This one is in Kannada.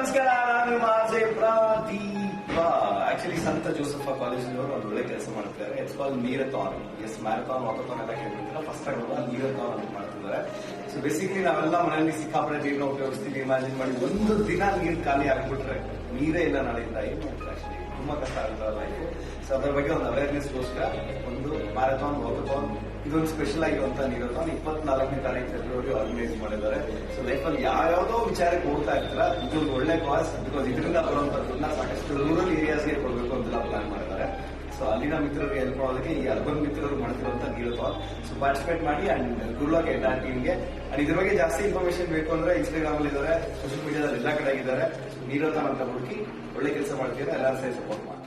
ನಮಸ್ಕಾರ, ನಾನು ಮಾಜೆ ಪ್ರದೀಪ. ಆಕ್ಚುಲಿ ಸಂತ ಜೋಸಫ್ ಕಾಲೇಜಿನವರು ಒಂದು ಒಳ್ಳೆ ಕೆಲಸ ಮಾಡ್ತಿದ್ದಾರೆ. It's call Neerathon. Yes, marathon walkathon ಎಲ್ಲ ಕೇಳಿರ್ತೀರ, ಫಸ್ಟ್ ಟೈಮ್ ನೀರಥಾನ್ ಅಂತ ಮಾಡ್ತಿದ್ದಾರೆ. ಸೊ ಬೇಸಿಕಲಿ ನಾವೆಲ್ಲ ಮನೆಯಲ್ಲಿ ಸಿಕ್ಕಾಪಟ್ಟೆ ನೀರನ್ನ ಉಪಯೋಗಿಸ್ತೀವಿ. ಇಮ್ಯಾಜಿನ್ ಮಾಡಿ, ಒಂದು ದಿನ ನೀರು ಖಾಲಿ ಆಗ್ಬಿಟ್ರೆ ನೀರೇ ಇಲ್ಲ ನಾಳೆಯಿಂದ ಏನ್ ಮಾಡ್ತಾರೆ. ಆಕ್ಚುಲಿ ತುಂಬಾ ಕಷ್ಟ ಆಗುತ್ತೆ ಲೈಫ್. ಸೊ ಅದ್ರ ಬಗ್ಗೆ ಒಂದು ಅವೇರ್ನೆಸ್ಗೋಸ್ಕರ ಒಂದು ಮ್ಯಾರಥಾನ್ ವಾಕಥಾನ್, ಇದೊಂದು ಸ್ಪೆಷಲ್ ಆಗಿರುವಂತ ನೀರಥಾನ್ 24ನೇ ತಾರೀಕು ಫೆಬ್ರವರಿ ಆರ್ಗನೈಸ್ ಮಾಡಿದ್ದಾರೆ. ಸೊ ಲೈಫಲ್ಲಿ ಯಾವ್ಯಾವುದೋ ವಿಚಾರಕ್ಕೆ ಹೋಗ್ತಾ ಇರ್ತಾರ, ಇದೊಂದು ಒಳ್ಳೆ ಕಾಸ್. ಬಿಕಾಸ್ ಇದರಿಂದ ಬರುವಂತದ್ದನ್ನ ಸಾಕಷ್ಟು ರೂರಲ್ ಏರಿಯಾಸ್ಗೆ ಕೊಡಬೇಕು ಅಂತೆಲ್ಲ ಪ್ಲಾನ್ ಮಾಡಿದ್ದಾರೆ. ಸೊ ಅಲ್ಲಿನ ಮಿತ್ರರಿಗೆ ಹೆಲ್ಪ್ ಮಾಡೋದಕ್ಕೆ ಈ ಅರ್ಬನ್ ಮಿತ್ರರು ಮಾಡ್ತಿರುವಂತ ನೀರಥಾನ್. ಸೊ ಪಾರ್ಟಿಸಿಪೇಟ್ ಮಾಡಿ ಅಂಡ್ ಗುಡ್ ಲಕ್ ಎಂಟೈರ್ ಟೀಮ್ಗೆ. ಅಂಡ್ ಇದ್ರ ಬಗ್ಗೆ ಜಾಸ್ತಿ ಇನ್ಫಾರ್ಮೇಶನ್ ಬೇಕು ಅಂದ್ರೆ ಇನ್ಸ್ಟಾಗ್ರಾಮ್ ಅಲ್ಲಿ ಇದ್ದಾರೆ, ಸೋಷಿಯಲ್ ಮೀಡಿಯಾದಲ್ಲಿ ಎಲ್ಲ ಕಡೆ ಆಗಿದ್ದಾರೆ. ಸೊ ನೀರಥಾನ್ ಅಂತ ಹುಡುಕಿ ಒಳ್ಳೆ ಕೆಲಸ ಮಾಡ್ತೀರಾ, ಎಲ್ಲರೂ ಸರಿ ಸಪೋರ್ಟ್ ಮಾಡಿ.